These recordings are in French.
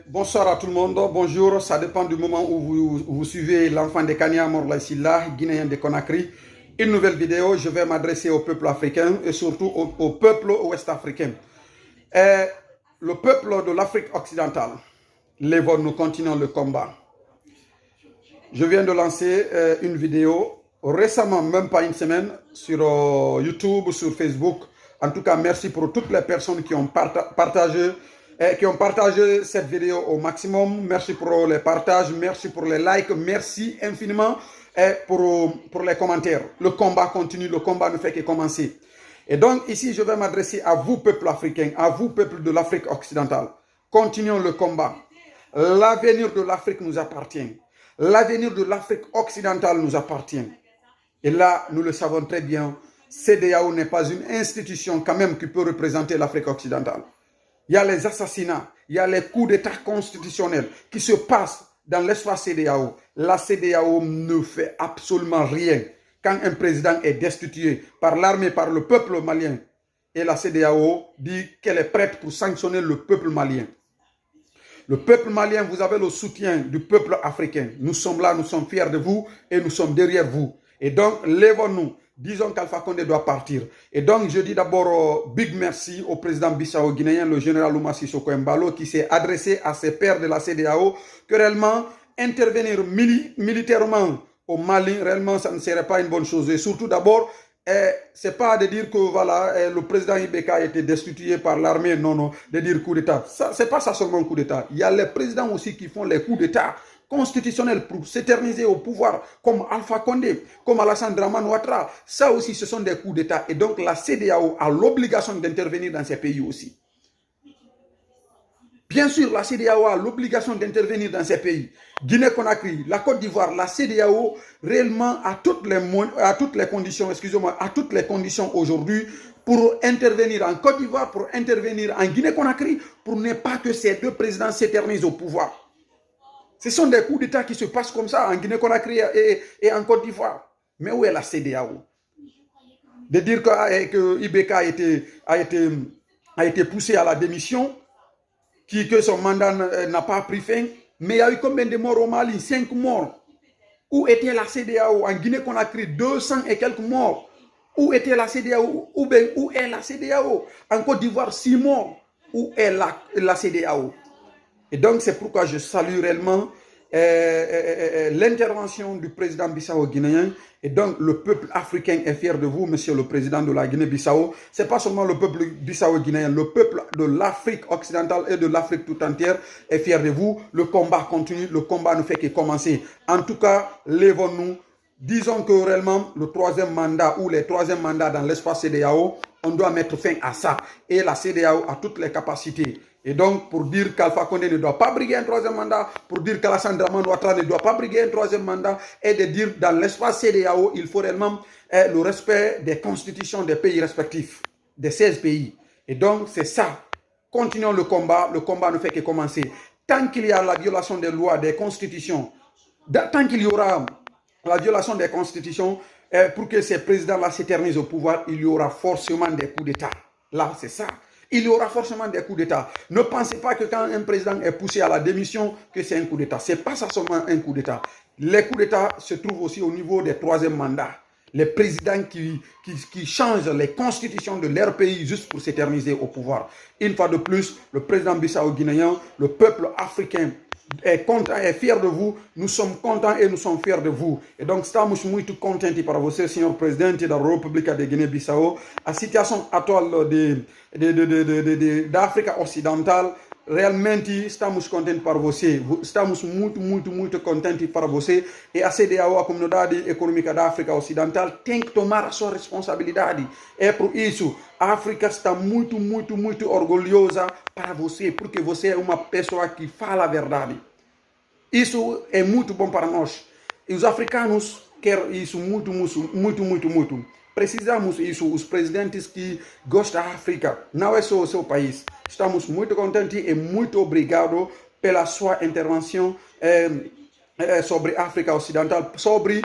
Bonsoir à tout le monde, bonjour, ça dépend du moment où vous suivez l'enfant de Kania Morla Silla, guinéen de Conakry. Une nouvelle vidéo, je vais m'adresser au peuple africain et surtout au peuple ouest-africain. Le peuple de l'Afrique occidentale, nous continuons le combat. Je viens de lancer une vidéo récemment, même pas une semaine, sur YouTube, sur Facebook. En tout cas, merci pour toutes les personnes qui ont partagé cette vidéo au maximum. Merci pour les partages, merci pour les likes, merci infiniment pour les commentaires. Le combat continue, le combat ne fait que commencer. Et donc ici, je vais m'adresser à vous, peuple africain, à vous, peuple de l'Afrique occidentale. Continuons le combat. L'avenir de l'Afrique nous appartient. L'avenir de l'Afrique occidentale nous appartient. Et là, nous le savons très bien, CEDEAO n'est pas une institution quand même qui peut représenter l'Afrique occidentale. Il y a les assassinats, il y a les coups d'État constitutionnels qui se passent dans l'espace CEDEAO. La CEDEAO ne fait absolument rien. Quand un président est destitué par l'armée, par le peuple malien, et la CEDEAO dit qu'elle est prête pour sanctionner le peuple malien. Le peuple malien, vous avez le soutien du peuple africain. Nous sommes là, nous sommes fiers de vous et nous sommes derrière vous. Et donc, lèvons-nous. Disons qu'Alpha Condé doit partir. Et donc, je dis d'abord big merci au président bissau-guinéen, le général Oumar Sissoko Embalo, qui s'est adressé à ses pairs de la CEDEAO, que réellement, intervenir militairement au Mali, réellement, ça ne serait pas une bonne chose. Et surtout, d'abord, c'est pas de dire que voilà, le président Ibeka a été destitué par l'armée, non, non, de dire coup d'État. C'est pas ça seulement coup d'État. Il y a les présidents aussi qui font les coups d'État constitutionnels pour s'éterniser au pouvoir, comme Alpha Condé, comme Alassane Dramane Ouattara. Ça aussi, ce sont des coups d'État. Et donc, la CEDEAO a l'obligation d'intervenir dans ces pays aussi. Bien sûr, la CEDEAO a l'obligation d'intervenir dans ces pays. Guinée-Conakry, la Côte d'Ivoire, la CEDEAO réellement a toutes les conditions, excusez-moi, a toutes les conditions aujourd'hui pour intervenir en Côte d'Ivoire, pour intervenir en Guinée-Conakry, pour ne pas que ces deux présidents s'éternisent au pouvoir. Ce sont des coups d'État qui se passent comme ça en Guinée-Conakry et en Côte d'Ivoire. Mais où est la CEDEAO? De dire que Ibeka a été poussé à la démission, que son mandat n'a pas pris fin. Mais il y a eu combien de morts au Mali? 5 morts. Où était la CEDEAO? En Guinée-Conakry, 200 et quelques morts. Où était la CEDEAO? Où est la CEDEAO? En Côte d'Ivoire, 6 morts. Où est la CEDEAO? Et donc, c'est pourquoi je salue réellement l'intervention du président bissau-guinéen. Et donc, le peuple africain est fier de vous, monsieur le président de la Guinée-Bissau. Ce n'est pas seulement le peuple bissau-guinéen, le peuple de l'Afrique occidentale et de l'Afrique tout entière est fier de vous. Le combat continue, le combat ne fait que commencer. En tout cas, lèvons-nous. Disons que réellement, le troisième mandat ou les troisièmes mandats dans l'espace CEDEAO, on doit mettre fin à ça. Et la CEDEAO a toutes les capacités. Et donc, pour dire qu'Alpha Condé ne doit pas briguer un troisième mandat, pour dire qu'Alassane Dramane Ouattara ne doit pas briguer un troisième mandat, et de dire dans l'espace CEDEAO, il faut réellement le respect des constitutions des pays respectifs, des 16 pays. Et donc, c'est ça. Continuons le combat ne fait que commencer. Tant qu'il y a la violation des lois, des constitutions, tant qu'il y aura la violation des constitutions, pour que ces présidents-là s'éternisent au pouvoir, il y aura forcément des coups d'État. Là, c'est ça. Il y aura forcément des coups d'État. Ne pensez pas que quand un président est poussé à la démission, que c'est un coup d'État. Ce n'est pas ça seulement un coup d'État. Les coups d'État se trouvent aussi au niveau des troisièmes mandats. Les présidents qui changent les constitutions de leur pays juste pour s'éterniser au pouvoir. Une fois de plus, le président bissau-guinéen, le peuple africain est content, est fier de vous. Nous sommes contents et nous sommes fiers de vous. E donc, estamos muito contentes para você, senhor presidente da República de Guiné-Bissau. A situação atual da África Ocidental, realmente estamos contentes para você. Estamos muito contentes para você. E a CEDEAO, a Comunidade Econômica da África Ocidental, tem que tomar a sua responsabilidade. É por isso, a África está muito orgulhosa para você, porque você é uma pessoa que fala a verdade. Isso é muito bom para nós. E os africanos querem isso muito. Precisamos isso, os presidentes que gostam da África, não é só o seu país. Estamos muito contentes e muito obrigado pela sua intervenção sobre a África Ocidental, sobre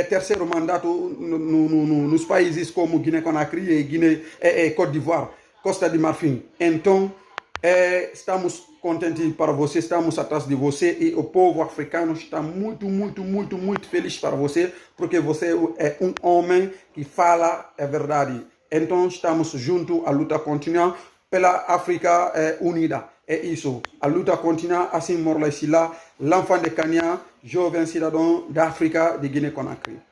terceiro mandato nos países como Guiné-Conakry e Côte d'Ivoire, Costa de Marfim. Então, estamos contente para você, estamos atrás de você e o povo africano está muito feliz para você, porque você é um homem que fala a verdade. Então estamos juntos, a luta continua pela África unida. É isso, a luta continua, assim Morlaye Sylla, l'enfant de Kenya, jovem cidadão da África de Guiné-Conakry.